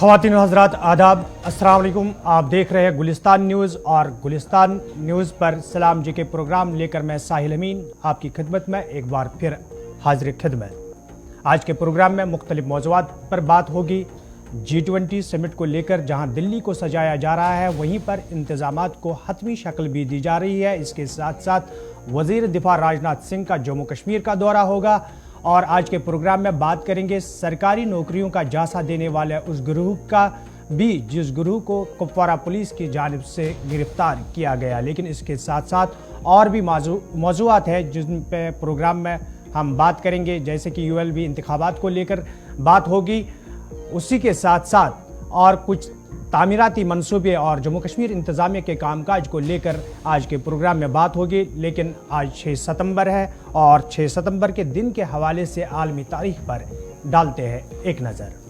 ख़वातीन व हज़रात आदाब, अस्सलाम वालेकुम। आप देख रहे हैं गुलिस्तान न्यूज़ और गुलिस्तान न्यूज़ पर सलाम जी के प्रोग्राम लेकर मैं साहिल अमीन आपकी खिदमत में एक बार फिर हाजिर खिदमत। आज के प्रोग्राम में मुख्तलिफ मौज़ूआत पर बात होगी। G20 समिट को लेकर जहां दिल्ली को सजाया जा रहा है, वहीं पर इंतज़ामात को हतमी शक्ल भी दी जा रही है। इसके साथ साथ वज़ीर दिफा राजनाथ सिंह का जम्मू कश्मीर का दौरा होगा और आज के प्रोग्राम में बात करेंगे सरकारी नौकरियों का जायजा देने वाले उस गिरोह का भी जिस गिरोह को कुपवारा पुलिस की जानिब से गिरफ्तार किया गया। लेकिन इसके साथ साथ और भी मौज़ूआत है जिन पे प्रोग्राम में हम बात करेंगे, जैसे कि ULB इंतखाबात को लेकर बात होगी। उसी के साथ साथ और कुछ तामीराती मंसूबे और जम्मू कश्मीर इंतज़ामिया के कामकाज को लेकर आज के प्रोग्राम में बात होगी। लेकिन आज 6 सितंबर है और 6 सितंबर के दिन के हवाले से आलमी तारीख पर डालते हैं एक नज़र।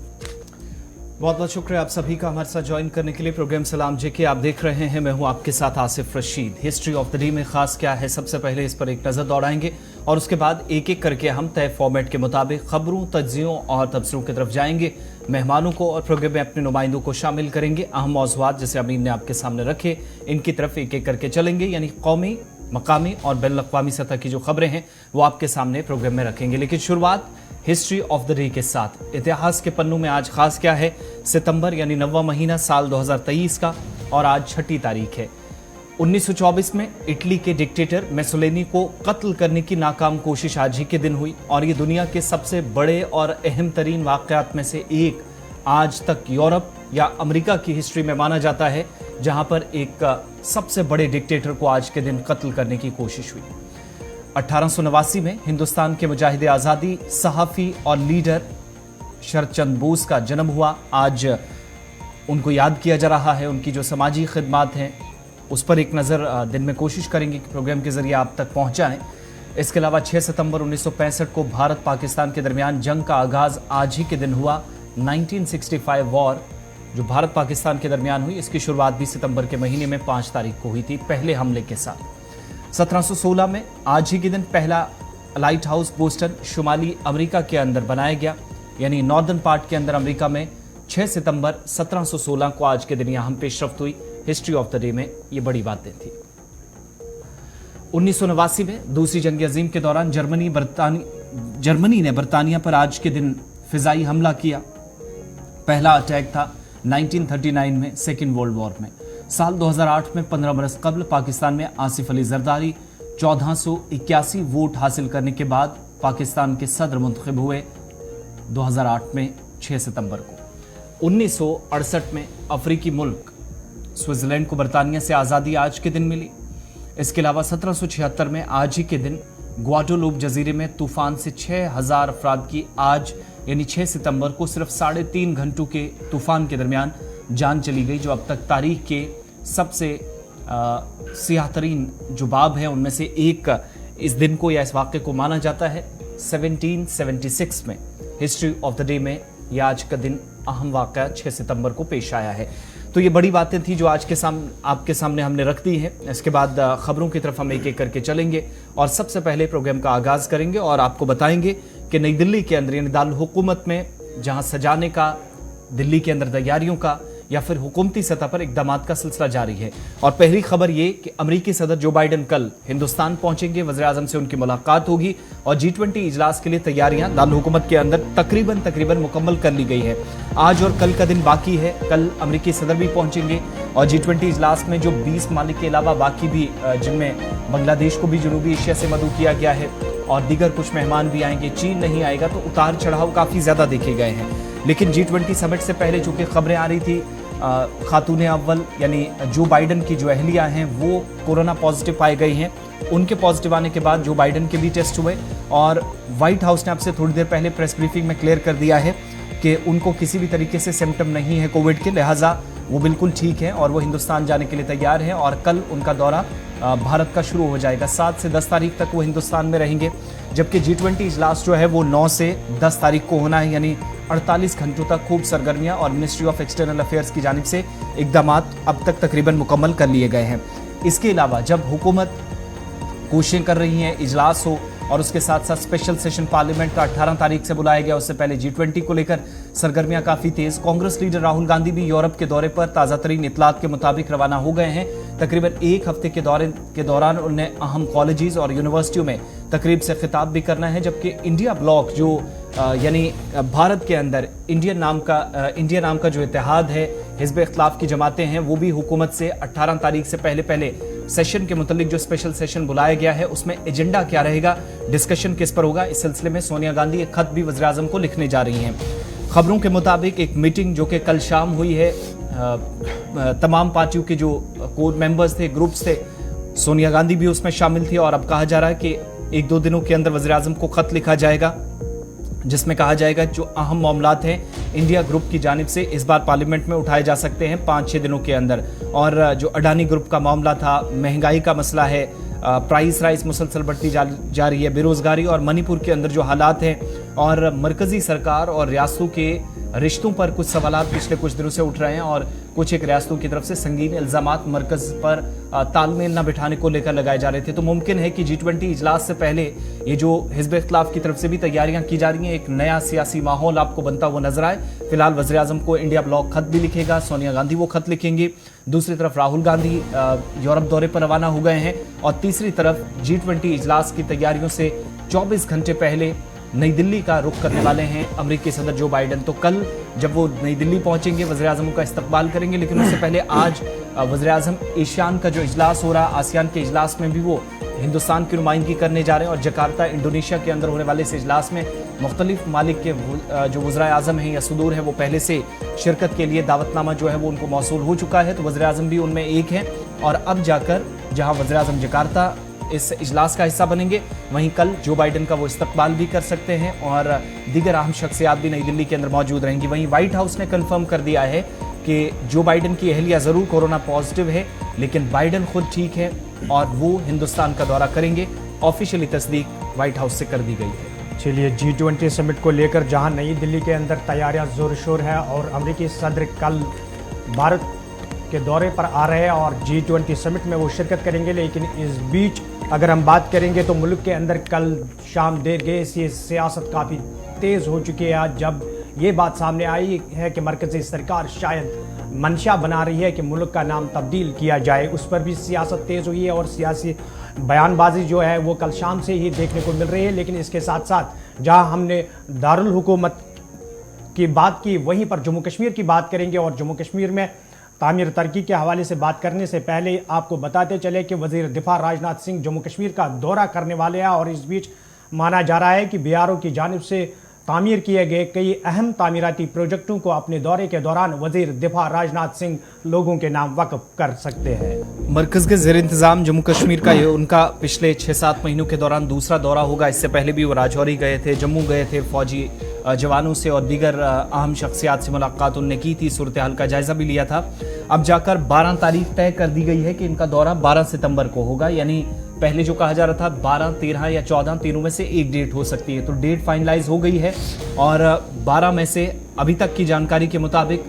बहुत बहुत शुक्रिया आप सभी का हमारे साथ ज्वाइन करने के लिए। प्रोग्राम सलाम जी के आप देख रहे हैं, मैं हूं आपके साथ Asif Rashid. History of the day में खास क्या है, सबसे पहले इस पर एक नज़र दौड़ाएंगे और उसके बाद एक एक करके हम तय फॉर्मेट के मुताबिक खबरों, तज्जियों और तबसरों की तरफ जाएंगे। मेहमानों को और प्रोग्राम में अपने नुमाइंदों को शामिल करेंगे। अहम मौज़ूआत जैसे अमीन ने आपके सामने रखे, इनकी तरफ एक एक करके चलेंगे, यानी कौमी, मकामी और बैनुल-अक़वामी सतह की जो खबरें हैं वो आपके सामने प्रोग्राम में रखेंगे। लेकिन शुरुआत हिस्ट्री ऑफ द डे के साथ। इतिहास के पन्नों में आज खास क्या है, सितंबर यानी 9वां महीना साल 2023 का और आज 6 तारीख है। 1924 में इटली के डिक्टेटर मुसोलिनी को कत्ल करने की नाकाम कोशिश आज ही के दिन हुई और ये दुनिया के सबसे बड़े और अहम तरीन वाक़यात में से एक आज तक यूरोप या अमेरिका की हिस्ट्री में माना जाता है, जहां पर एक सबसे बड़े डिक्टेटर को आज के दिन कत्ल करने की कोशिश हुई। 1889 में हिंदुस्तान के मुजाहिद आज़ादी, सहाफ़ी और लीडर शरदचंद्र बोस का जन्म हुआ। आज उनको याद किया जा रहा है। उनकी जो समाजी खिदमात हैं उस पर एक नज़र दिन में कोशिश करेंगे कि प्रोग्राम के ज़रिए आप तक पहुँचाएँ। इसके अलावा 6 सितंबर 1965 को भारत पाकिस्तान के दरमियान जंग का आगाज़ आज ही के दिन हुआ। 1965 वॉर जो भारत पाकिस्तान के दरमियान हुई, इसकी शुरुआत भी सितंबर के महीने में 5 तारीख को हुई थी, पहले हमले के साथ। 1716 में आज ही के दिन पहला लाइट हाउस बोस्टन शुमाली अमेरिका के अंदर बनाया गया, यानी नॉर्दर्न पार्ट के अंदर अमेरिका में 6 सितंबर 1716 को आज के दिन यहाँ पेशरफ्त हुई। हिस्ट्री ऑफ द डे में ये बड़ी बातें थी। 1989 में दूसरी जंग अजीम के दौरान जर्मनी ने बरतानिया पर आज के दिन फिजाई हमला किया। पहला अटैक था 1939 में सेकेंड वर्ल्ड वॉर में। साल 2008 में 15 बरस कबल पाकिस्तान में आसिफ अली जरदारी 1481 वोट हासिल करने के बाद पाकिस्तान के सदर मुंतखब हुए 2008 में 6 सितंबर को। 1968 में अफ्रीकी मुल्क स्विट्जरलैंड को बरतानिया से आज़ादी आज के दिन मिली। इसके अलावा 1776 में आज ही के दिन ग्वाडेलूप जजीरे में तूफान से 6000 अफराद की आज यानी 6 सितंबर को सिर्फ 3.5 घंटों के तूफान के दरमियान जान चली गई, जो अब तक तारीख के सबसे सियाहतरीन जो बाब है उनमें से एक इस दिन को या इस वाक़े को माना जाता है। 1776 में हिस्ट्री ऑफ द डे में यह आज का दिन अहम वाक़या 6 सितंबर को पेश आया है। तो ये बड़ी बातें थी जो आज के आपके सामने हमने रख दी है। इसके बाद खबरों की तरफ हम एक एक करके चलेंगे और सबसे पहले प्रोग्राम का आगाज़ करेंगे और आपको बताएंगे कि नई दिल्ली के अंदर यानी दारुल हुकूमत में जहां सजाने का, दिल्ली के अंदर तैयारियों का या फिर हुकूमती सतह पर इक़दामात का सिलसिला जारी है। और पहली खबर ये कि अमेरिकी सदर जो बाइडन कल हिंदुस्तान पहुंचेंगे, वज़ीर आज़म से उनकी मुलाकात होगी और G20 इजलास के लिए तैयारियां दारुल हुकूमत के अंदर तकरीबन मुकम्मल कर ली गई है। आज और कल का दिन बाकी है। कल अमेरिकी सदर भी पहुंचेंगे और G20 इजलास में जो 20 मालिक के अलावा बाकी भी, जिनमें बांग्लादेश को भी जनूबी एशिया से मदऊ किया गया है और दीगर कुछ मेहमान भी आएंगे। चीन नहीं आएगा, तो उतार चढ़ाव काफ़ी ज़्यादा देखे गए हैं। लेकिन G20 समिट से पहले चूँकि खबरें आ रही थी खातून अव्वल यानी जो बाइडन की जो अहलिया हैं वो कोरोना पॉजिटिव पाए गई हैं। उनके पॉजिटिव आने के बाद जो बाइडन के भी टेस्ट हुए और व्हाइट हाउस ने अब से थोड़ी देर पहले प्रेस ब्रीफिंग में क्लियर कर दिया है कि उनको किसी भी तरीके से सिम्टम नहीं है कोविड के, लिहाजा वो बिल्कुल ठीक हैं और वो हिंदुस्तान जाने के लिए तैयार हैं और कल उनका दौरा भारत का शुरू हो जाएगा। 7 से 10 तारीख तक वो हिंदुस्तान में रहेंगे, जबकि G20 इजलास जो है वो 9 से 10 तारीख को होना है, यानी 48 घंटों तक खूब सरगर्मियां और मिनिस्ट्री ऑफ एक्सटर्नल अफेयर्स की जानिब से इक़दामात अब तक तकरीबन मुकम्मल कर लिए गए हैं। इसके अलावा जब हुकूमत कोशिशें कर रही हैं इजलास हो और उसके साथ साथ स्पेशल सेशन पार्लियामेंट का 18 तारीख से बुलाया गया। उससे पहले G20 को लेकर सरगर्मियां काफी तेज। कांग्रेस लीडर राहुल गांधी भी यूरोप के दौरे पर ताजा तरीन इतलात के मुताबिक रवाना हो गए हैं। तकरीबन एक हफ्ते के दौरान उन्हें अहम कॉलेजेस और यूनिवर्सिटियों में तकरीब से खिताब भी करना है, जबकि इंडिया ब्लॉक जो यानी भारत के अंदर इंडिया नाम का जो इत्तेहाद है, हिज़्ब इख्तिलाफ की जमातें हैं, वो भी हुकूमत से 18 तारीख से पहले सेशन के मुतालिक जो स्पेशल सेशन बुलाया गया है उसमें एजेंडा क्या रहेगा, डिस्कशन किस पर होगा, इस सिलसिले में सोनिया गांधी एक खत भी वज़ीर आज़म को लिखने जा रही हैं। खबरों के मुताबिक एक मीटिंग जो कि कल शाम हुई है, तमाम पार्टियों के जो कोर मेंबर्स थे, ग्रुप्स थे, सोनिया गांधी भी उसमें शामिल थी और अब कहा जा रहा है कि 1-2 दिनों के अंदर वज़ीर आज़म को खत लिखा जाएगा जिसमें कहा जाएगा जो अहम मामलात हैं इंडिया ग्रुप की जानिब से इस बार पार्लियामेंट में उठाए जा सकते हैं 5-6 दिनों के अंदर। और जो अडानी ग्रुप का मामला था, महंगाई का मसला है, प्राइस राइस मुसलसल बढ़ती जा रही है, बेरोजगारी और मणिपुर के अंदर जो हालात हैं और मरकजी सरकार और रियासतों के रिश्तों पर कुछ सवालात पिछले कुछ दिनों से उठ रहे हैं और कुछ एक रियासतों की तरफ से संगीन इल्जामात मरकज पर तालमेल न बिठाने को लेकर लगाए जा रहे थे। तो मुमकिन है कि G20 इजलास से पहले ये जो हिज़्ब इख्तिलाफ की तरफ से भी तैयारियां की जा रही हैं, एक नया सियासी माहौल आपको बनता हुआ नजर आए। फिलहाल वज़ीर आज़म को इंडिया ब्लॉक खत भी लिखेगा, सोनिया गांधी वो खत लिखेंगी। दूसरी तरफ राहुल गांधी यूरोप दौरे पर रवाना हो गए हैं और तीसरी तरफ G20 इजलास की तैयारियों से 24 घंटे पहले नई दिल्ली का रुख करने वाले हैं अमेरिकी सदर जो बाइडन। तो कल जब वो नई दिल्ली पहुंचेंगे वज़ीर आज़म का इस्तकबाल करेंगे, लेकिन उससे पहले आज वज़ीर आज़म एशियान का जो इजलास हो रहा है, आसियान के इजलास में भी वो हिंदुस्तान की नुमाइंदगी करने जा रहे हैं और जकार्ता इंडोनेशिया के अंदर होने वाले इस इजलास में मुख्तलिफ ममालिक के जो वज़ीर आज़म हैं या सदूर हैं वो पहले से शिरकत के लिए दावतनामा जो है वो उनको मौसूल हो चुका है। तो वज़ीर आज़म भी उनमें एक हैं और अब जाकर जहाँ वज़ीर आज़म जकार्ता इस इजलास का हिस्सा बनेंगे, वहीं कल जो बाइडन का वो इस्तकबाल भी कर सकते हैं और दीगर अहम शख्सियात भी नई दिल्ली के अंदर मौजूद रहेंगी। वहीं व्हाइट हाउस ने कंफर्म कर दिया है कि जो बाइडन की अहलिया ज़रूर कोरोना पॉजिटिव है, लेकिन बाइडन खुद ठीक है और वो हिंदुस्तान का दौरा करेंगे। ऑफिशियली तस्दीक व्हाइट हाउस से कर दी गई है। चलिए, G20 समिट को लेकर जहां नई दिल्ली के अंदर तैयारियां जोर शोर है और अमेरिकी सदर कल भारत के दौरे पर आ रहे हैं और G20 समिट में वो शिरकत करेंगे, लेकिन इस बीच अगर हम बात करेंगे तो मुल्क के अंदर कल शाम देर गए सियासत काफ़ी तेज़ हो चुकी है जब ये बात सामने आई है कि मरकज़ी सरकार शायद मंशा बना रही है कि मुल्क का नाम तब्दील किया जाए। उस पर भी सियासत तेज़ हुई है और सियासी बयानबाजी जो है वो कल शाम से ही देखने को मिल रही है। लेकिन इसके साथ साथ जहां हमने दारुल हुकूमत की बात की, वहीं पर जम्मू कश्मीर की बात करेंगे और जम्मू कश्मीर में तामीर तरक्की के हवाले से बात करने से पहले आपको बताते चले कि वज़ीर दिफा राजनाथ सिंह जम्मू कश्मीर का दौरा करने वाले हैं और इस बीच माना जा रहा है कि BRO की जानिब से तामीर किए गए कई अहम तामीराती प्रोजेक्टों को अपने दौरे के दौरान वज़ीर दिफा राजनाथ सिंह लोगों के नाम वक्फ कर सकते हैं। मरकज़ के ज़ेर इंतज़ाम जम्मू कश्मीर का ये उनका पिछले 6-7 महीनों के दौरान दूसरा दौरा होगा। इससे पहले भी वो राजौरी गए थे, जम्मू गए थे, फौजी जवानों से और दीगर अहम शख्सियात से मुलाकात उनने की थी, सूरत हाल का जायजा भी लिया था। अब जाकर 12 तारीख तय कर दी गई है कि इनका दौरा 12 सितंबर को होगा, यानी पहले जो कहा जा रहा था 12, 13 या 14 तीनों में से एक डेट हो सकती है। तो डेट फाइनलाइज हो गई है और 12 में से अभी तक की जानकारी के मुताबिक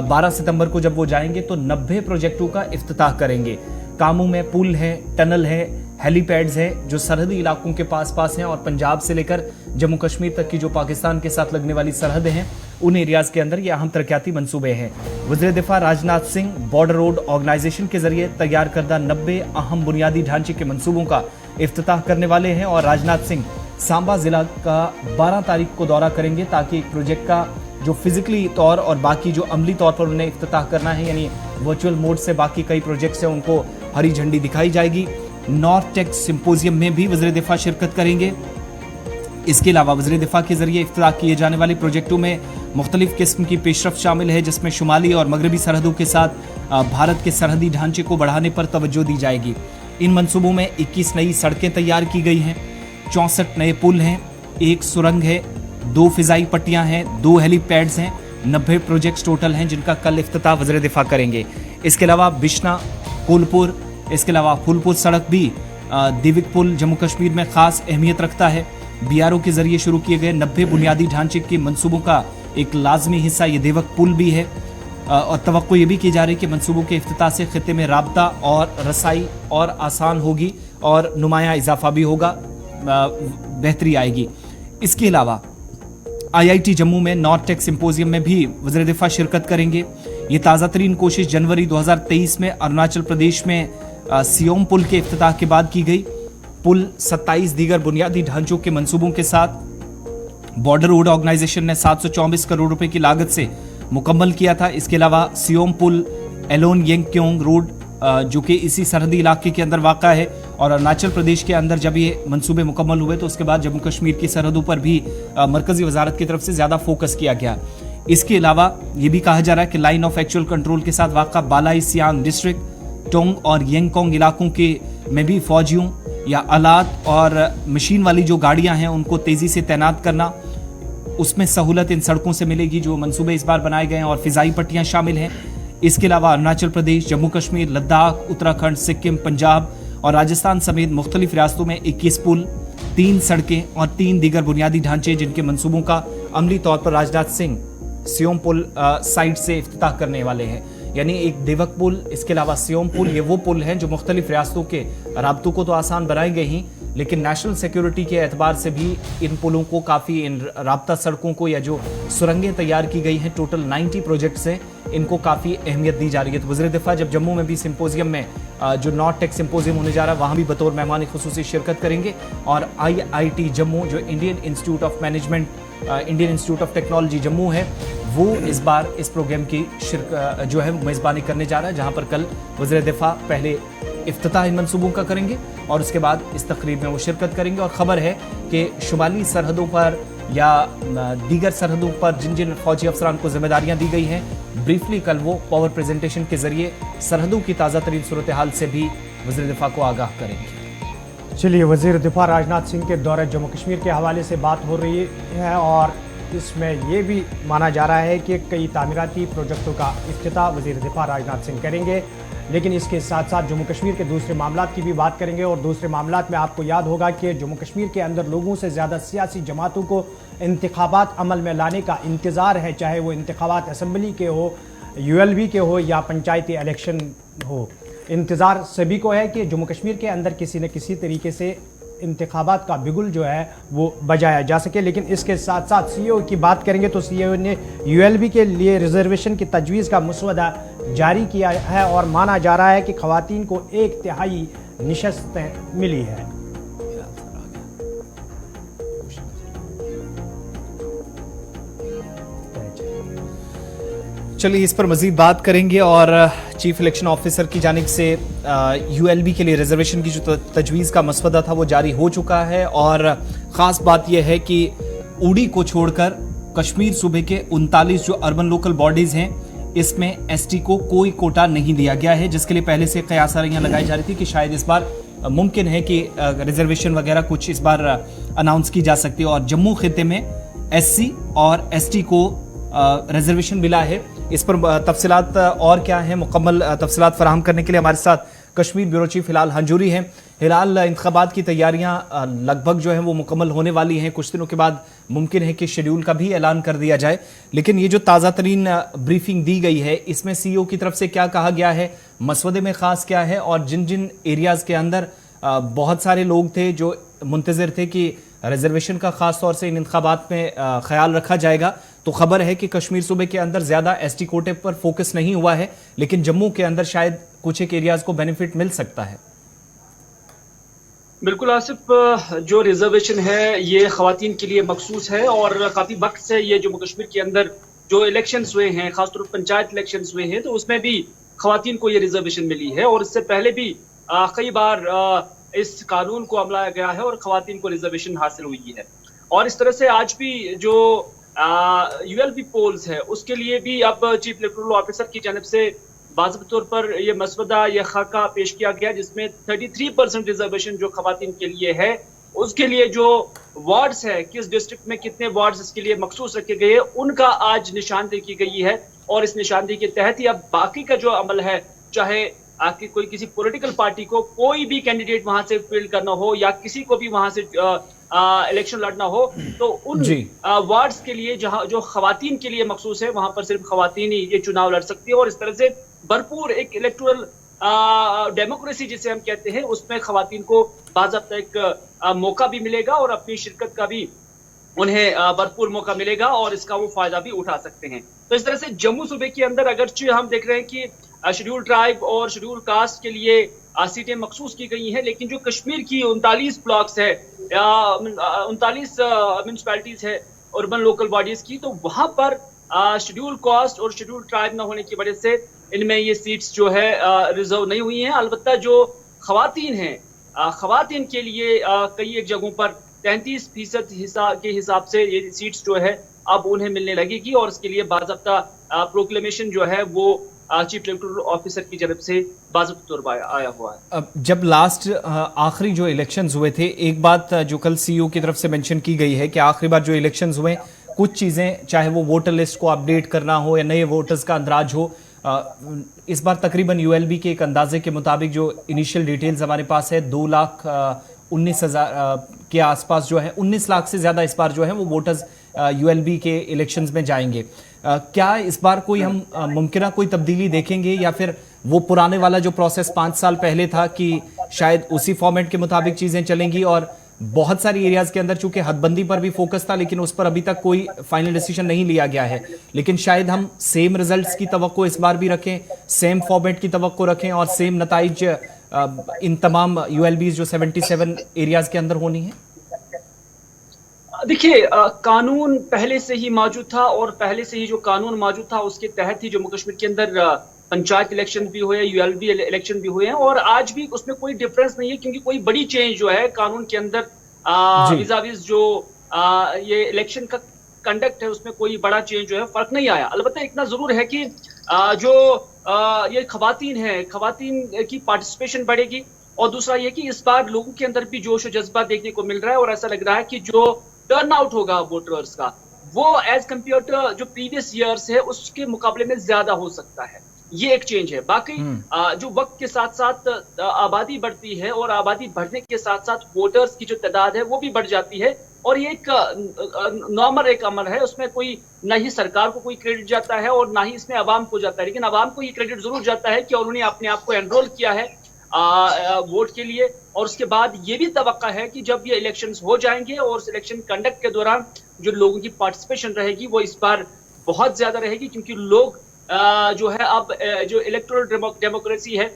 12 सितंबर को जब वो जाएंगे तो 90 प्रोजेक्टों का इफ्तिताह करेंगे। कामों में पुल है, टनल है, हेलीपैड्स हैं जो सरहदी इलाकों के पास हैं और पंजाब से लेकर जम्मू कश्मीर तक की जो पाकिस्तान के साथ लगने वाली सरहदें हैं उन एरियाज़ के अंदर ये अहम तरक्याती मंसूबे हैं। वज़ीर दिफा Rajnath Singh border road organisation के जरिए तैयार करदा 90 अहम बुनियादी ढांचे के मंसूबों का इफ्तिताह करने वाले हैं और राजनाथ सिंह सांबा जिला का 12 तारीख को दौरा करेंगे ताकि एक प्रोजेक्ट का जो फिजिकली तौर और बाकी जो अमली तौर पर उन्हें इफ्तिताह करना है, यानी वर्चुअल मोड से बाकी कई प्रोजेक्ट्स हैं उनको हरी झंडी दिखाई जाएगी। नॉर्थ टेक सिंपोजियम में भी वज़ीर दिफा शिरकत करेंगे। इसके अलावा वज़ीर दिफा के जरिए इफ्तिताह किए जाने वाले प्रोजेक्टों में मुख्तलिफ किस्म की पेशरफ्त शामिल है, जिसमें शुमाली और मगरबी सरहदों के साथ भारत के सरहदी ढांचे को बढ़ाने पर तवज्जो दी जाएगी। इन मंसूबों में 21 नई सड़कें तैयार की गई हैं, 64 नए पुल हैं, 1 सुरंग है, 2 फिजाई पट्टियां हैं, 2 हेलीपैड्स हैं, 90 प्रोजेक्ट्स टोटल हैं जिनका कल इफ्तिताह वज़ीर दिफा करेंगे। इसके अलावा बिश्ना कुलपुर, इसके अलावा फुलपुर सड़क भी दिविक पुल जम्मू कश्मीर में खास अहमियत रखता है। BRO के जरिए शुरू किए गए 90 बुनियादी ढांचे के मंसूबों का एक लाजमी हिस्सा ये देवक पुल भी है और तवक्को ये भी की जा रही है कि मंसूबों के इफ्तिताह से खित्ते में राब्ता और रसाई और आसान होगी और नुमाया इजाफा भी होगा। बेहतरी आएगी। इसके अलावा IIT जम्मू में नॉर्थ टेक सिंपोजियम में भी वज़ीर दिफा शिरकत करेंगे। ये ताज़ा तरीन कोशिश जनवरी 2023 में अरुणाचल प्रदेश में सियोम पुल के इफ्तिताह के बाद की गई। पुल 27 दीगर बुनियादी ढांचों के मंसूबों के साथ बॉर्डर रोड ऑर्गेनाइजेशन ने 724 करोड़ रुपए की लागत से मुकम्मल किया था। इसके अलावा सियोम पुल एलोन येंगक्योंग रोड जो कि इसी सरहदी इलाके के अंदर वाक़ा है, और अरुणाचल प्रदेश के अंदर जब ये मंसूबे मुकम्मल हुए तो उसके बाद जम्मू कश्मीर की सरहदों पर भी मरकजी वजारत की तरफ से ज़्यादा फोकस किया गया। इसके अलावा ये भी कहा जा रहा है कि लाइन ऑफ एक्चुअल कंट्रोल के साथ वाक़ा बालाई सियांग डिस्ट्रिक्ट, टोंग और येंगकोंग इलाकों के में भी फौजियों या आलात और मशीन वाली जो गाड़ियां हैं उनको तेज़ी से तैनात करना, उसमें सहूलत इन सड़कों से मिलेगी जो मंसूबे इस बार बनाए गए हैं, और फिजाई पट्टियां शामिल हैं। इसके अलावा अरुणाचल प्रदेश, जम्मू कश्मीर, लद्दाख, उत्तराखंड, सिक्किम, पंजाब और राजस्थान समेत मुख्तलिफ रियासतों में 21 पुल, 3 सड़कें और 3 दीगर बुनियादी ढांचे जिनके मंसूबों का अमली तौर पर राजनाथ सिंह सियोम पुल साइट से इफ्तिताह करने वाले हैं। यानी एक देवक पुल, इसके अलावा सियोम पुल, ये वो पुल हैं जो मुख्तलिफ रियासतों के राब्तों को तो आसान बनाएंगे ही, लेकिन नेशनल सिक्योरिटी के एतबार से भी इन पुलों को काफ़ी, इन राब्ता सड़कों को या जो सुरंगें तैयार की गई हैं, टोटल 90 प्रोजेक्ट्स हैं, इनको काफ़ी अहमियत दी जा रही है। तो वज़ीर दिफा जब जम्मू में भी सिंपोजियम में जो नॉर्थ टेक सिंपोजियम होने जा रहा है वहाँ भी बतौर मेहमान खुसूसी शिरकत करेंगे, और IIT जम्मू जो Indian institute of management, Indian institute of technology Jammu है, वो इस बार इस प्रोग्राम की जो है मेज़बानी करने जा रहा है, जहाँ पर कल वज़ीर दिफा पहले इफ्तिताह इन मंसूबों का करेंगे और उसके बाद इस तकरीब में वो शिरकत करेंगे। और ख़बर है कि शुमाली सरहदों पर या दीगर सरहदों पर जिन जिन फौजी अफसरान को जिम्मेदारियां दी गई हैं, ब्रीफली कल वो पावर प्रेजेंटेशन के जरिए सरहदों की ताज़ा तरीन सूरत हाल से भी वज़ीर दिफा को आगाह करेंगे। चलिए, वज़ीर दिफा राजनाथ सिंह के दौरे जम्मू कश्मीर के हवाले से बात हो रही है, और इसमें ये भी माना जा रहा है कि कई तामीराती प्रोजेक्टों का इफ्तिताह वज़ीर दिफा राजनाथ सिंह करेंगे। लेकिन इसके साथ साथ जम्मू कश्मीर के दूसरे मामलात की भी बात करेंगे, और दूसरे मामलात में आपको याद होगा कि जम्मू कश्मीर के अंदर लोगों से ज़्यादा सियासी जमातों को इंतखाबात अमल में लाने का इंतज़ार है, चाहे वो इंतखाबात असम्बली के हो, ULB के हो या पंचायती इलेक्शन हो। इंतज़ार सभी को है कि जम्मू कश्मीर के अंदर किसी न किसी तरीके से इंतखाबात का बिगुल जो है वो बजाया जा सके। लेकिन इसके साथ साथ CEO की बात करेंगे तो CEO ने ULB के लिए रिजर्वेशन की तजवीज़ का मसवदा जारी किया है, और माना जा रहा है कि ख़वातीन को 1/3 नशस्तें मिली है। चलिए, इस पर मजीद बात करेंगे, और चीफ इलेक्शन ऑफिसर की जानिब से ULB के लिए रिजर्वेशन की जो तजवीज़ का मसवदा था वो जारी हो चुका है, और ख़ास बात यह है कि उड़ी को छोड़कर कश्मीर सूबे के 39 जो अर्बन लोकल बॉडीज़ हैं इसमें ST को कोई कोटा नहीं दिया गया है, जिसके लिए पहले से कयासारियाँ लगाई जा रही थी कि शायद इस बार मुमकिन है कि रिजर्वेशन वगैरह कुछ इस बार अनाउंस की जा सकती है। और जम्मू खिते में SC और ST को रिजर्वेशन मिला है। इस पर तफसीलात और क्या है, मुकम्मल तफसीलात फराहम करने के लिए हमारे साथ कश्मीर ब्यूरो चीफ हिलाल हंजूरी हैं। हिलाल, इंतखाबात की तैयारियां लगभग जो है वो मुकम्मल होने वाली हैं, कुछ दिनों के बाद मुमकिन है कि शेड्यूल का भी ऐलान कर दिया जाए, लेकिन ये जो ताज़ा तरीन ब्रीफिंग दी गई है इसमें CEO की तरफ से क्या कहा गया है, मसवदे में ख़ास क्या है, और जिन जिन एरियाज़ के अंदर बहुत सारे लोग थे जो मुंतज़िर थे कि रिजर्वेशन का ख़ास तौर से इन इंतखाबात में ख्याल रखा जाएगा, तो खबर है कि कश्मीर सूबे के अंदर ज़्यादा ST कोटे पर फोकस नहीं हुआ है, लेकिन जम्मू के अंदर शायद कुछ एक एरियाज़ को बेनिफिट मिल सकता है। बिल्कुल आसिफ, जो रिजर्वेशन है ये ख़वातीन के लिए मखसूस है, और काफ़ी वक्त से ये जम्मू कश्मीर के अंदर जो इलेक्शंस हुए हैं, खासतौर पर पंचायत इलेक्शंस हुए हैं, तो उसमें भी ख़वातीन को ये रिजर्वेशन मिली है, और इससे पहले भी कई बार इस कानून को अपनाया गया है और ख़वातीन को रिजर्वेशन हासिल हुई है। और इस तरह से आज भी जो ULB पोल्स है उसके लिए भी अब चीफ इलेक्टोरल ऑफिसर की जानिब से वाज़िब तौर पर यह मसवदा, यह खाका पेश किया गया, जिसमें 33% रिजर्वेशन जो ख़वातीन के लिए है, उसके लिए जो वार्ड्स है, किस डिस्ट्रिक्ट में कितने वार्ड्स इसके लिए मखसूस रखे गए हैं, उनका आज निशानदेही की गई है, और इस निशानदेही के तहत ही अब बाकी का जो अमल है, चाहे आपकी कोई किसी पॉलिटिकल पार्टी को कोई भी कैंडिडेट वहां से फील्ड करना हो या किसी को भी वहां से इलेक्शन लड़ना हो, तो उन वार्ड्स के लिए जहां जो ख़वातीन के लिए मखसूस है वहां पर सिर्फ ख़वातीन ही ये चुनाव लड़ सकती है, और इस तरह से भरपूर एक इलेक्टोरल डेमोक्रेसी जिसे हम कहते हैं उसमें खवातीन को बाज़ाब्ता एक मौका भी मिलेगा और अपनी शिरकत का भी उन्हें भरपूर मौका मिलेगा और इसका वो फायदा भी उठा सकते हैं। तो इस तरह से जम्मू सूबे के अंदर अगरचे हम देख रहे हैं कि शेड्यूल ट्राइब और शेड्यूल कास्ट के लिए सीटें मखसूस की गई हैं, लेकिन जो कश्मीर की 39 ब्लॉक्स है, 39 म्यूनसिपैलिटीज है अर्बन लोकल बॉडीज की, तो वहां पर शेड्यूल कास्ट और शेड्यूल ट्राइब न होने की वजह से इनमें ये सीट्स जो है रिजर्व नहीं हुई हैं। अलबत्ता जो खवातीन हैं, खवातीन के लिए कई एक जगहों पर 33% के हिसाब से ये सीट्स जो है अब उन्हें मिलने लगेगी और इसके लिए बाज़ाब्ता प्रोक्लेमेशन जो है वो चीफ इलेक्टोरल ऑफिसर की तरफ से बाज़ाब्ता तौर पर आया हुआ है। अब जब लास्ट आखिरी जो इलेक्शंस हुए थे, एक बात जो कल सीईओ की तरफ से मेंशन की गई है कि आखिरी बार जो इलेक्शंस हुए, कुछ चीजें चाहे वो वोटर लिस्ट को अपडेट करना हो या नए वोटर्स का अंदाज हो, इस बार तकरीबन यूएलबी के एक अंदाजे के मुताबिक जो इनिशियल डिटेल्स हमारे पास है 2,19,000 के आसपास जो है 19 लाख से ज्यादा इस बार जो है वो वोटर्स यूएलबी के इलेक्शंस में जाएंगे। क्या इस बार कोई हम मुमकिन कोई तब्दीली देखेंगे या फिर वो पुराने वाला जो प्रोसेस 5 साल पहले था कि शायद उसी फॉर्मेट के मुताबिक चीजें चलेंगी? और बहुत सारी एरियाज के अंदर चूंकि हदबंदी पर भी फोकस था लेकिन उस पर अभी तक कोई फाइनल डिसीजन नहीं लिया गया है, लेकिन शायद हम सेम रिजल्ट्स की तवक्को इस बार भी रखें, सेम फॉर्मेट की तवक्को रखें और सेम नताइज इन तमाम यूएलबीज जो 77 एरियाज के अंदर होनी है। देखिए, कानून पहले से ही मौजूद था और पहले से ही जो कानून मौजूद था उसके तहत ही जम्मू कश्मीर के अंदर पंचायत इलेक्शन भी हुए, यूएलबी इलेक्शन भी हुए हैं और आज भी उसमें कोई डिफरेंस नहीं है, क्योंकि कोई बड़ी चेंज जो है कानून के अंदर विज़ाविज़ जो ये इलेक्शन का कंडक्ट है उसमें कोई बड़ा चेंज जो है फर्क नहीं आया। अलबत्ता इतना जरूर है कि जो ये खवातीन है, खवातीन की पार्टिसिपेशन बढ़ेगी और दूसरा ये कि इस बार लोगों के अंदर भी जोश और जज्बा देखने को मिल रहा है और ऐसा लग रहा है कि जो टर्न आउट होगा वोटर्स का वो एज कम्पेयर टू जो प्रीवियस ईयर्स है उसके मुकाबले में ज्यादा हो सकता है। ये एक चेंज है। बाकी जो वक्त के साथ साथ आबादी बढ़ती है और आबादी बढ़ने के साथ साथ वोटर्स की जो तादाद है वो भी बढ़ जाती है और ये एक नॉर्मल एक अमल है, उसमें कोई ना ही सरकार को कोई क्रेडिट जाता है और ना ही इसमें आवाम को जाता है, लेकिन आवाम को ये क्रेडिट जरूर जाता है कि उन्होंने अपने आप को एनरोल किया है वोट के लिए। और उसके बाद ये भी तवक्का है कि जब ये इलेक्शंस हो जाएंगे और इलेक्शन कंडक्ट के दौरान जो लोगों की पार्टिसिपेशन रहेगी वो इस बार बहुत ज्यादा रहेगी, क्योंकि लोग जो है अब जो इलेक्टोरल डेमोक्रेसी है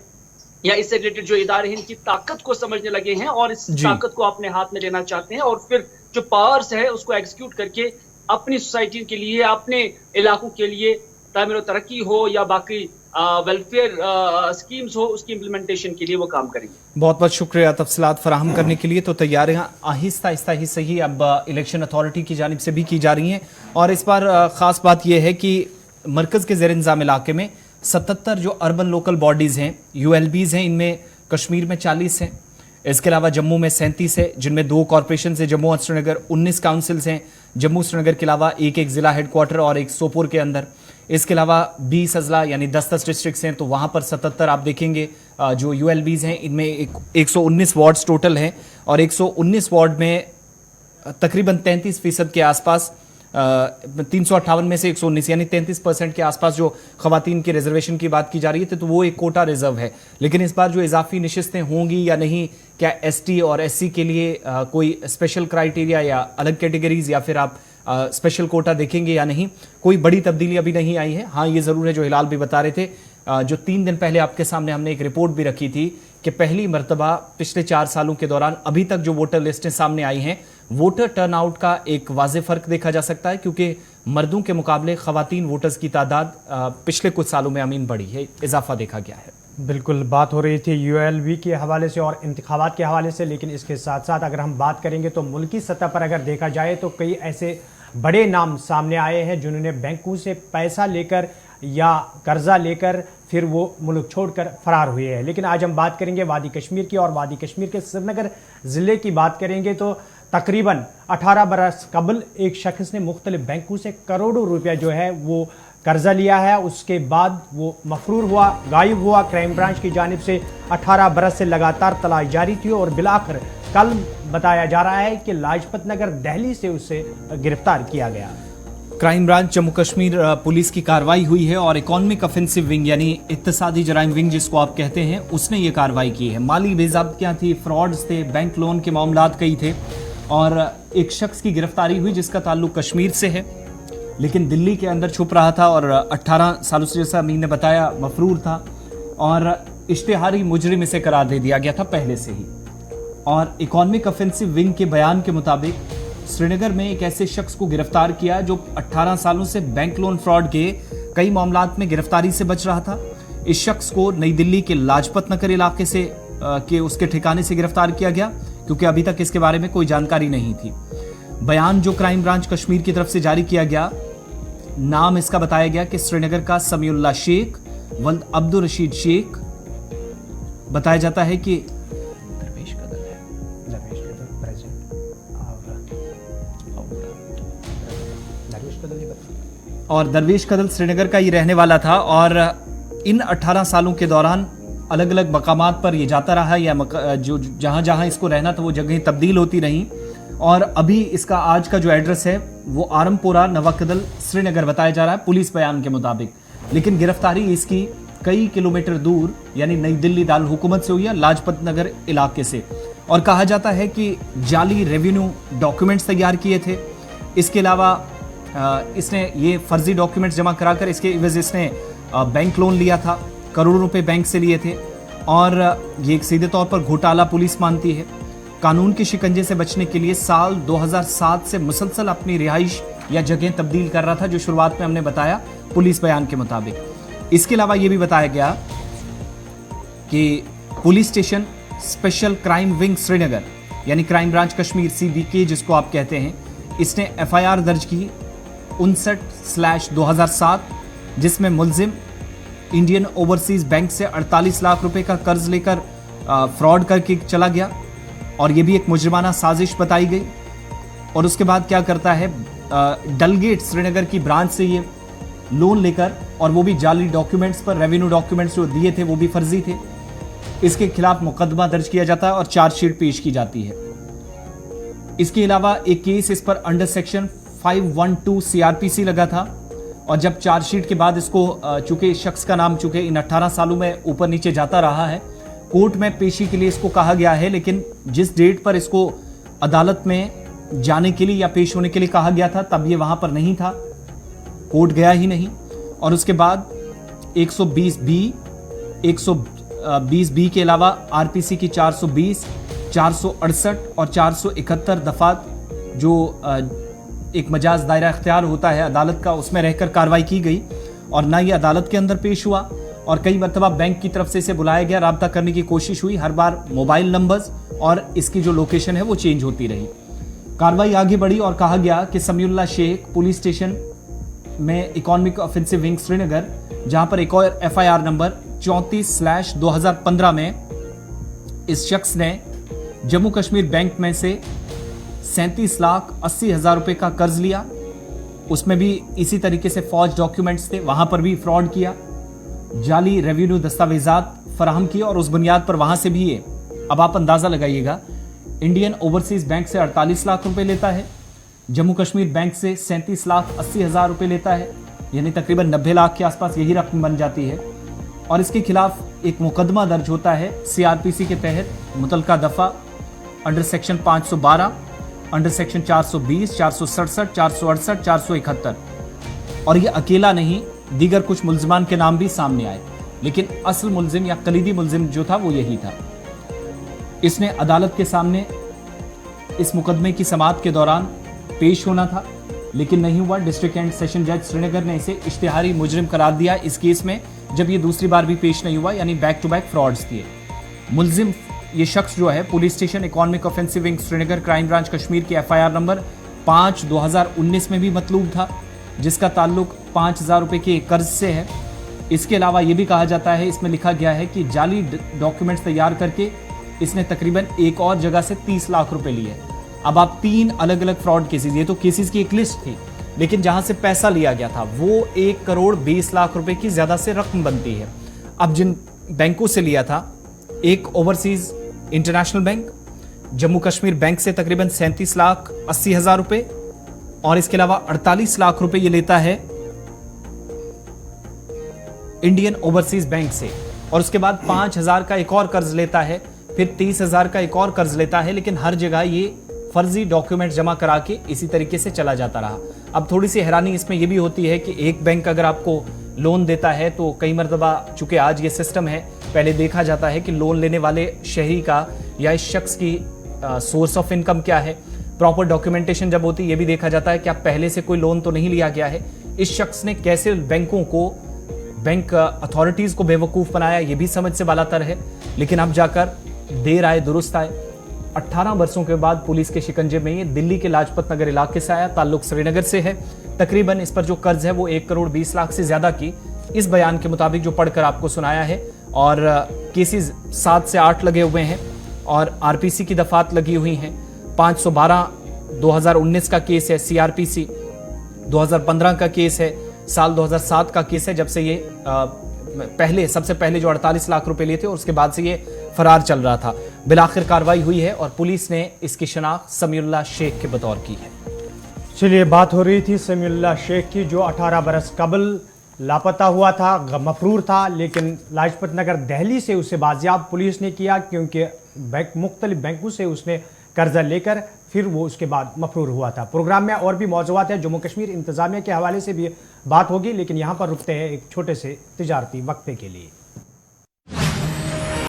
या इससे रिलेटेड जो इदारे हैं इनकी ताकत को समझने लगे हैं और इस ताकत को अपने हाथ में लेना चाहते हैं और फिर जो पावर्स है उसको एग्जीक्यूट करके अपनी सोसाइटी के लिए, अपने इलाकों के लिए तामीर और तरक्की हो या बाकी वेलफेयर स्कीम्स हो उसकी इम्प्लीमेंटेशन के लिए वो काम करेंगे। बहुत बहुत शुक्रिया तफसीलात फराहम करने के लिए। तो तैयारियां आहिस्ता आहिस्ता ही सही अब इलेक्शन अथॉरिटी की जानिब से भी की जा रही हैं और इस बार खास बात यह है कि मरकज़ के ज़ेर इंतज़ाम इलाके में 77 जो अर्बन लोकल बॉडीज़ हैं, यूएलबीज़ हैं, इनमें कश्मीर में 40 हैं, इसके अलावा जम्मू में 37 है जिनमें 2 कॉरपोरेशन है, जम्मू और श्रीनगर, 19 काउंसिल्स हैं जम्मू श्रीनगर के अलावा, एक ज़िला हेडक्वार्टर और एक सोपोर के अंदर, इसके अलावा 20 अजला यानी 10 डिस्ट्रिक्ट्स हैं, तो वहाँ पर 77 आप देखेंगे जो यूएलबीज़ हैं इनमें 119 वार्ड्स टोटल हैं और 119 वार्ड में तकरीबन 33% के आसपास 358 में से 119 यानी 33% के आसपास जो खवातीन की रिजर्वेशन की बात की जा रही है तो वो एक कोटा रिजर्व है। लेकिन इस बार जो इजाफी नशिस्तें होंगी या नहीं, क्या एसटी और एससी के लिए कोई स्पेशल क्राइटेरिया या अलग कैटेगरीज या फिर आप स्पेशल कोटा देखेंगे या नहीं, कोई बड़ी तब्दीली अभी नहीं आई है। हाँ, ये ज़रूर है जो हिलाल भी बता रहे थे, जो 3 दिन पहले आपके सामने हमने एक रिपोर्ट भी रखी थी कि पहली मरतबा पिछले 4 सालों के दौरान अभी तक जो वोटर लिस्टें सामने आई हैं, वोटर टर्नआउट का एक वाज़े फ़र्क देखा जा सकता है क्योंकि मर्दों के मुकाबले ख़वातीन वोटर्स की तादाद पिछले कुछ सालों में अमीन बढ़ी है, इजाफा देखा गया है। बिल्कुल, बात हो रही थी यूएलबी के हवाले से और इंतखाबात के हवाले से, लेकिन इसके साथ साथ अगर हम बात करेंगे तो मुल्की सतह पर अगर देखा जाए तो कई ऐसे बड़े नाम सामने आए हैं जिन्होंने बैंकों से पैसा लेकर या कर्जा लेकर फिर वो मुल्क छोड़कर फरार हुए हैं। लेकिन आज हम बात करेंगे वादी कश्मीर की और वादी कश्मीर के श्रीनगर ज़िले की बात करेंगे तो तकरीबन 18 बरस कबल एक शख्स ने मुख्तलिफ बैंकों से करोड़ों रुपया जो है वो कर्जा लिया है, उसके बाद वो मफरूर हुआ, गायब हुआ। क्राइम ब्रांच की जानिब से 18 बरस से लगातार तलाश जारी थी और बिलाखिर कल बताया जा रहा है कि लाजपत नगर दिल्ली से उसे गिरफ्तार किया गया। Crime branch Jammu Kashmir police की कार्रवाई हुई है और इकोनॉमिक ऑफेंसिव विंग यानी इक्तिसादी जराइम विंग जिसको आप कहते हैं उसने ये कार्रवाई की है। माली बेज़ाब्तियां थी, फ्रॉड्स थे, बैंक लोन के मामलात कई थे और एक शख्स की गिरफ्तारी हुई जिसका ताल्लुक कश्मीर से है लेकिन दिल्ली के अंदर छुप रहा था और 18 सालों से, जैसा अमीन ने बताया, मफरूर था और इश्तिहारी मुजरिम इसे करार दे दिया गया था पहले से ही। और इकोनॉमिक ऑफेंसिव विंग के बयान के मुताबिक श्रीनगर में एक ऐसे शख्स को गिरफ्तार किया जो 18 सालों से बैंक लोन फ्रॉड के कई मामलात में गिरफ्तारी से बच रहा था। इस शख्स को नई दिल्ली के लाजपत नगर इलाके से के उसके ठिकाने से गिरफ्तार किया गया क्योंकि अभी तक इसके बारे में कोई जानकारी नहीं थी। बयान जो क्राइम ब्रांच कश्मीर की तरफ से जारी किया गया, नाम इसका बताया गया कि श्रीनगर का समीउल्लाह शेख वल्द अब्दुल रशीद शेख बताया जाता है कि दरवेश कदल है, दरवेश कदल प्रेजेंट दरवेश कदल ये बता। और दरवेश कदल श्रीनगर का ही रहने वाला था और इन 18 सालों के दौरान अलग अलग मकामात पर ये जाता रहा या जो जहां जहां इसको रहना था वो जगहें तब्दील होती रहीं और अभी इसका आज का जो एड्रेस है वो आरमपोरा नवाकदल श्रीनगर बताया जा रहा है पुलिस बयान के मुताबिक। लेकिन गिरफ्तारी इसकी कई किलोमीटर दूर यानी नई दिल्ली दारुल हुकूमत से हुई है, लाजपत नगर इलाके से। और कहा जाता है कि जाली रेवेन्यू डॉक्यूमेंट्स तैयार किए थे। इसके अलावा इसने ये फर्जी डॉक्यूमेंट्स जमा कराकर इसके एवज इसने बैंक लोन लिया था, करोड़ों रुपए बैंक से लिए थे और ये एक सीधे तौर पर घोटाला पुलिस मानती है। कानून के शिकंजे से बचने के लिए साल 2007 से मुसलसल अपनी रिहाइश या जगह तब्दील कर रहा था, जो शुरुआत में हमने बताया पुलिस बयान के मुताबिक। इसके अलावा यह भी बताया गया कि police station special crime wing Srinagar यानी क्राइम ब्रांच कश्मीर CBK जिसको आप कहते हैं, इसने FIR दर्ज की 59/2007 जिसमें मुलजिम इंडियन ओवरसीज बैंक से 48 लाख रुपए का कर्ज लेकर फ्रॉड करके चला गया और यह भी एक मुजरिमाना साजिश बताई गई। और उसके बाद क्या करता है, डलगेट श्रीनगर की ब्रांच से ये लोन लेकर, और वो भी जाली डॉक्यूमेंट्स पर, रेवेन्यू डॉक्यूमेंट्स जो दिए थे वो भी फर्जी थे, इसके खिलाफ मुकदमा दर्ज किया जाता है और चार्जशीट पेश की जाती है। इसके अलावा एक केस इस पर अंडर सेक्शन 512 CRPC लगा था और जब चार्जशीट के बाद इसको चूंकि शख्स का नाम चूंकि इन 18 सालों में ऊपर नीचे जाता रहा है, कोर्ट में पेशी के लिए इसको कहा गया है, लेकिन जिस डेट पर इसको अदालत में जाने के लिए या पेश होने के लिए कहा गया था तब ये वहां पर नहीं था, कोर्ट गया ही नहीं। और उसके बाद 120B के अलावा RPC की 420, 468 और 471 दफात जो एक मजाज दायरा इख्तियार होता है अदालत का, उसमें रहकर कार्रवाई की गई और ना ये अदालत के अंदर पेश हुआ और कई मरतबा बैंक की तरफ से इसे बुलाया गया, राब्ता करने की कोशिश हुई, हर बार मोबाइल नंबर्स और इसकी जो लोकेशन है वो चेंज होती रही। कार्रवाई आगे बढ़ी और कहा गया कि समीउल्लाह शेख पुलिस स्टेशन में इकोनॉमिक ऑफेंसिव विंग श्रीनगर, जहां पर एक और FIR नंबर 34/2015 में इस शख्स ने जम्मू कश्मीर बैंक में से 37,80,000 रुपए का कर्ज लिया, उसमें भी इसी तरीके से फौज डॉक्यूमेंट्स थे, वहां पर भी फ्रॉड किया, जाली रेवेन्यू दस्तावेजात फराहम किए और उस बुनियाद पर वहां से भी ये, अब आप अंदाजा लगाइएगा, इंडियन ओवरसीज बैंक से 48 लाख रुपए लेता है, जम्मू कश्मीर बैंक से 37,80,000 रुपए लेता है, यानी तकरीबन 90 लाख के आसपास यही रकम बन जाती है। और इसके खिलाफ एक मुकदमा दर्ज होता है CRPC के तहत, मुतलका दफा अंडर सेक्शन 512, अंडर सेक्शन 420, 467, 468, 471। और ये अकेला नहीं, दीगर कुछ मुल्जिमान के नाम भी सामने आए, लेकिन असल मुल्जिम या कलीदी मुल्जिम जो था वो यही था। इसने अदालत के सामने इस मुकदमे की समाअत के दौरान पेश होना था, लेकिन नहीं हुआ। डिस्ट्रिक्ट एंड सेशन जज श्रीनगर ने इसे इश्तिहारी मुजरिम करार दिया इस केस में, जब ये दूसरी बार भी पेश नहीं हुआ, यानी बैक टू बैक फ्रॉड्स किए। मुल्जिम ये शख्स जो है police station economic offensive wing Srinagar crime branch Kashmir की FIR नंबर 5/2019 में भी मतलूब था, जिसका ताल्लुक 5,000 रुपए के कर्ज से है। इसके अलावा ये भी कहा जाता है, इसमें लिखा गया है कि जाली डॉक्यूमेंट्स तैयार करके इसने तकरीबन एक और जगह से 30 लाख रुपए लिए। अब आप 3 अलग अलग फ्रॉड केसेस, ये तो केसेस की एक लिस्ट थी, लेकिन जहां से पैसा लिया गया था वो 1,20,00,000 रुपए की ज्यादा से रकम बनती है। अब जिन बैंकों से लिया था, एक overseas international bank, Jammu Kashmir bank से तकरीबन 37,80,000 रुपए, और इसके अलावा 48 लाख रुपए ये लेता है इंडियन ओवरसीज बैंक से, और उसके बाद 5,000 का एक और कर्ज लेता है, फिर 30,000 का एक और कर्ज लेता है, लेकिन हर जगह ये फर्जी डॉक्यूमेंट जमा करा के इसी तरीके से चला जाता रहा। अब थोड़ी सी हैरानी इसमें यह भी होती है कि एक बैंक अगर आपको लोन देता है तो कई मरतबा, चूंकि आज ये सिस्टम है, पहले देखा जाता है कि लोन लेने वाले शहरी का या इस शख्स की सोर्स ऑफ इनकम क्या है, प्रॉपर डॉक्यूमेंटेशन जब होती है ये भी देखा जाता है कि आप पहले से कोई लोन तो नहीं लिया गया है। इस शख्स ने कैसे बैंकों को, बैंक अथॉरिटीज को बेवकूफ बनाया, ये भी समझ से बालातर है। लेकिन अब जाकर देर आए दुरुस्त आए। 18 वर्षों के बाद पुलिस के शिकंजे में ये दिल्ली के लाजपत नगर इलाके से आया, ताल्लुक श्रीनगर से है। तकरीबन इस पर जो कर्ज है वो 1 करोड़ 20 लाख से ज्यादा की, इस बयान के मुताबिक जो पढ़कर आपको सुनाया है। और केसेस 7 से 8 लगे हुए हैं और आरपीसी की दफात लगी हुई हैं। 512 2019 का केस है, सीआरपीसी 2015 का केस है, साल 2007 का केस है, जब से ये सबसे पहले जो 48 लाख रुपए लिए थे और उसके बाद से ये फरार चल रहा था। बिलाखिर कार्रवाई हुई है और पुलिस ने इसकी शनाख्त समीउल्लाह शेख के बतौर की है। चलिए, बात हो रही थी समीउल्लाह शेख की, जो 18 बरस कबल लापता हुआ था, मफरूर था, लेकिन लाजपत नगर दिल्ली से उसे बाजियाब पुलिस ने किया, क्योंकि मुख्तलिफ बैंकों से उसने कर्जा लेकर फिर वो उसके बाद मफरूर हुआ था। प्रोग्राम में और भी मौज़ूआत हैं, जम्मू कश्मीर इंतज़ामिया के हवाले से भी बात होगी, लेकिन यहाँ पर रुकते हैं एक छोटे से तिजारती वक्फे के लिए।